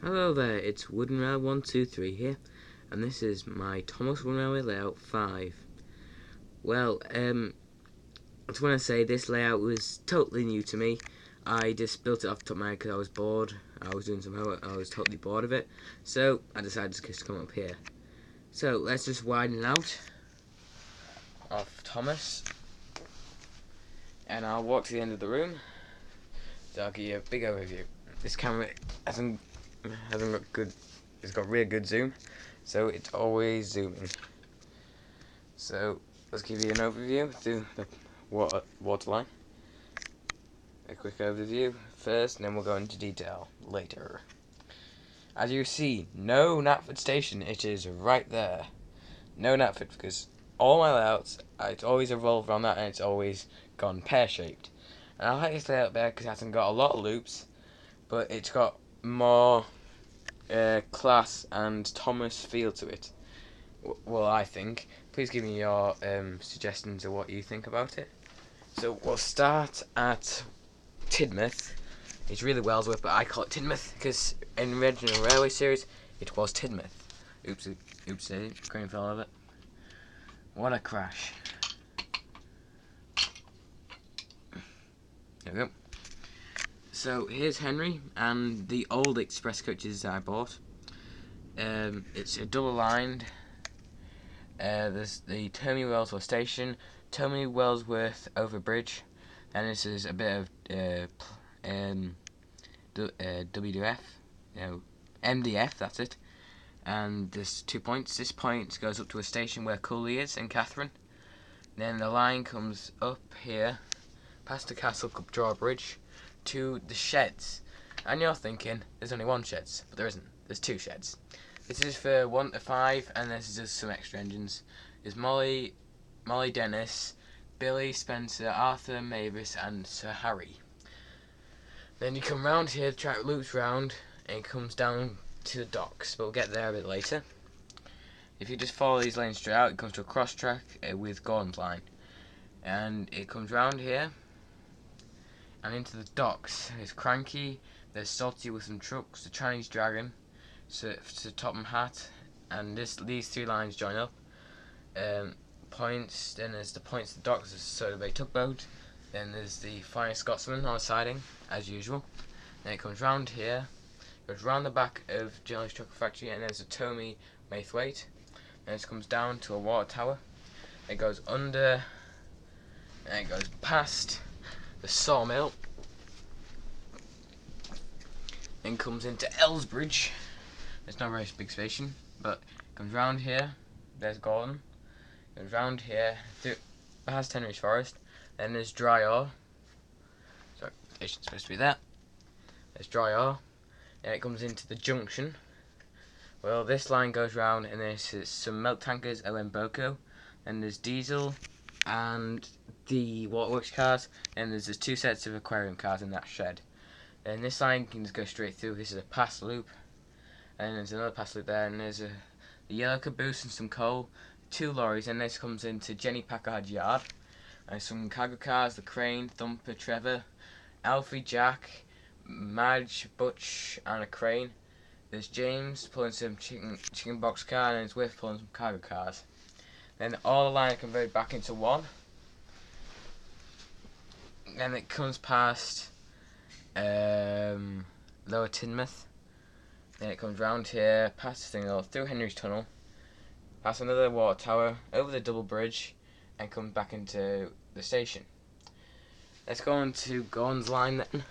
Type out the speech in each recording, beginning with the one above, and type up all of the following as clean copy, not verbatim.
Hello there, it's Wooden Rail 123 here, and this is my Thomas Wooden Railway Layout 5. Well, I just want to say this layout was totally new to me. I just built it off the top of my head because I was bored. I was doing some homework, I was totally bored of it, so I decided to just come up here. So let's just widen out of Thomas, and I'll walk to the end of the room, so I'll give you a big overview. This camera hasn't got good. It's got really good zoom, so it's always zooming. So let's give you an overview through the waterline. A quick overview first, and then we'll go into detail later. As you see, no Knapford station. It is right there. No Knapford, because all my layouts, it's always evolved around that, and it's always gone pear-shaped. And I like this layout better because it hasn't got a lot of loops, but it's got more class and Thomas feel to it. Well, I think. Please give me your suggestions of what you think about it. So we'll start at Tidmouth. It's really Wellsworth, but I call it Tidmouth because in the original railway series it was Tidmouth. Oops, crane fell over. What a crash. There we go. So here's Henry and the old express coaches that I bought. It's a double lined. There's the Termini Wellsworth station, Termini Wellsworth overbridge, and this is a bit of WDF, MDF, that's it. And there's 2 points. This point goes up to a station where Cooley is in Catherine. Then the line comes up here, past the Castle Cup drawbridge, to the sheds. And you're thinking, there's only one sheds, but there isn't. There's 2 sheds. This is for 1 to 5, and this is just some extra engines. There's Molly Dennis, Billy, Spencer, Arthur, Mavis, and Sir Harry. Then you come round here, the track loops round, and it comes down to the docks, but we'll get there a bit later. If you just follow these lanes straight out, it comes to a cross track with Gordon's line. And it comes round here, and into the docks. There's Cranky, there's Salty with some trucks, the Chinese Dragon, so to Topham Hatt, and these 3 lines join up. Points, then there's the points, the docks, the Soda Bay tugboat, then there's the Flying Scotsman on the siding, as usual. Then it comes round here, goes round the back of Jelly's Truck Factory, and there's a Tomy Maithwaite. Then it comes down to a water tower. It goes under, and it goes past the sawmill, then comes into Elsbridge. It's not a very big station, but it comes round here. There's Gordon. Goes round here through past Henry's Forest. Then there's Dryor. Sorry, station's supposed to be there. There's Dryor. Then it comes into the junction. Well, this line goes round, and there's some milk tankers, OM Boko. Then there's diesel and the waterworks cars. Then there's 2 sets of aquarium cars in that shed. Then this line can just go straight through. This is a pass loop. And there's another pass loop there, and there's a yellow caboose and some coal, 2 lorries, and this comes into Jenny Packard's yard. And some cargo cars, the Crane, Thumper, Trevor, Alfie, Jack, Madge, Butch, and a crane. There's James pulling some chicken box car, and there's Whiff pulling some cargo cars. Then all the line converted back into one. Then it comes past Lower Tidmouth. Then it comes round here, past the Stingle, through Henry's Tunnel, past another water tower, over the double bridge, and comes back into the station. Let's go on to Gordon's line then.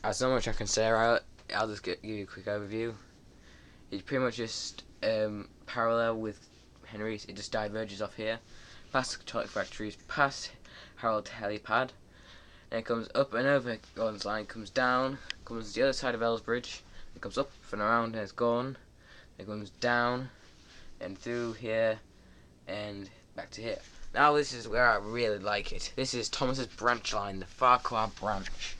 There's not much I can say, right? I'll just give you a quick overview. It's pretty much just parallel with Henry's. It just diverges off here, past the toilet factories, past Harold Helipad. And it comes up and over Gordon's line, comes down, comes to the other side of Elsbridge, it comes up and around, and it's gone. It comes down and through here and back to here. Now this is where I really like it. This is Thomas's branch line, the Farquhar branch.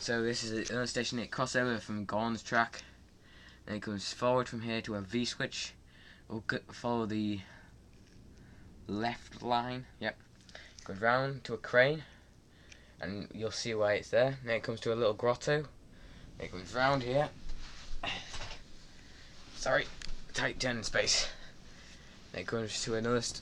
So this is another station. It crosses over from Gordon's track, and it comes forward from here to a V switch. We'll follow the left line. Yep. Goes round to a crane, and you'll see why it's there. Then it comes to a little grotto, It comes round here. Sorry, tight turning space. Then it goes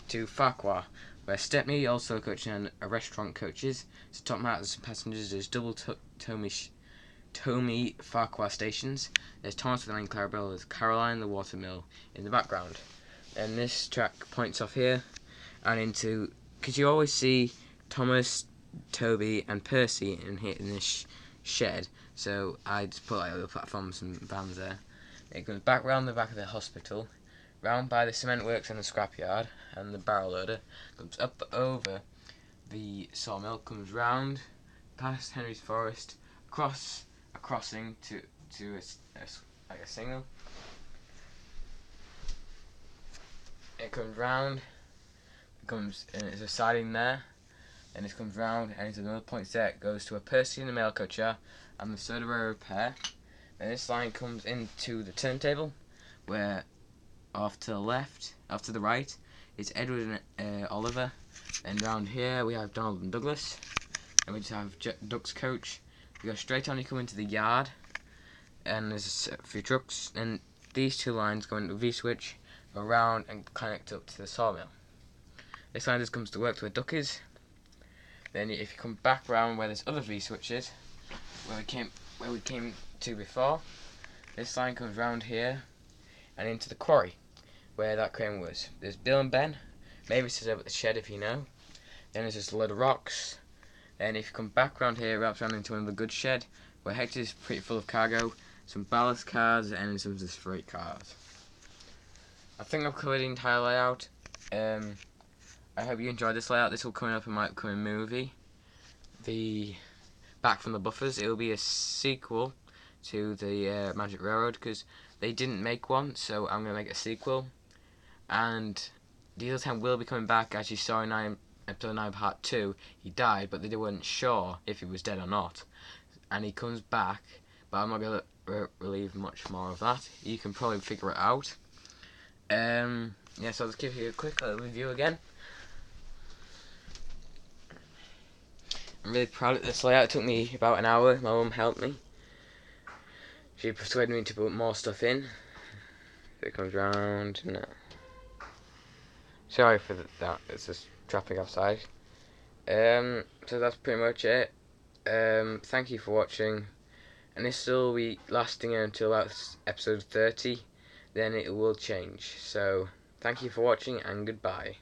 to Farquhar, where Stepney, also coaching a restaurant, coaches. So top matters passengers is double Tommy Farquhar stations. There's Thomas with the Lane Clarabelle, there's Caroline the Watermill in the background. And this track points off here and into, because you always see Thomas, Toby and Percy in this shed, so I just put like little platforms and vans there. It goes back round the back of the hospital, round by the cement works and the scrapyard and the barrel loader, comes up over the sawmill, comes round past Henry's Forest, across a crossing to like a signal. It comes round, it comes and there's a siding there, and it comes round and into another point there. It goes to a Percy and the mail coacher and the Soda repair. Then this line comes into the turntable, where off to the left, off to the right, it's Edward and Oliver. Then round here we have Donald and Douglas, and we just have Duck's coach. You go straight on, you come into the yard, and there's a few trucks, and these two lines go into V-switch, go around and connect up to the sawmill. This line just comes to work to where Duck is. Then if you come back round where there's other V-switches, where we came to before, this line comes round here and into the quarry where that crane was. There's Bill and Ben, Mavis is over at the shed if you know. Then there's just a load of rocks. Then if you come back round here, it wraps around into another goods shed where Hector's pretty full of cargo, some ballast cars and some just freight cars. I think I've covered the entire layout. I hope you enjoyed this layout. This will come up in my upcoming movie, the Back from the Buffers. It will be a sequel to the Magic Railroad, because they didn't make one, so I'm going to make a sequel. And Diesel 10 will be coming back, as you saw in episode 9 part 2. He died, but they weren't sure if he was dead or not. And he comes back, but I'm not going to relieve much more of that. You can probably figure it out. Yeah, so I'll just give you a quick review again. I'm really proud of this layout. It took me about an hour. My mum helped me. She persuaded me to put more stuff in. So it comes round. No. Sorry for that. It's just traffic outside. So that's pretty much it. Thank you for watching. And this will be lasting until about episode 30. Then it will change. So thank you for watching and goodbye.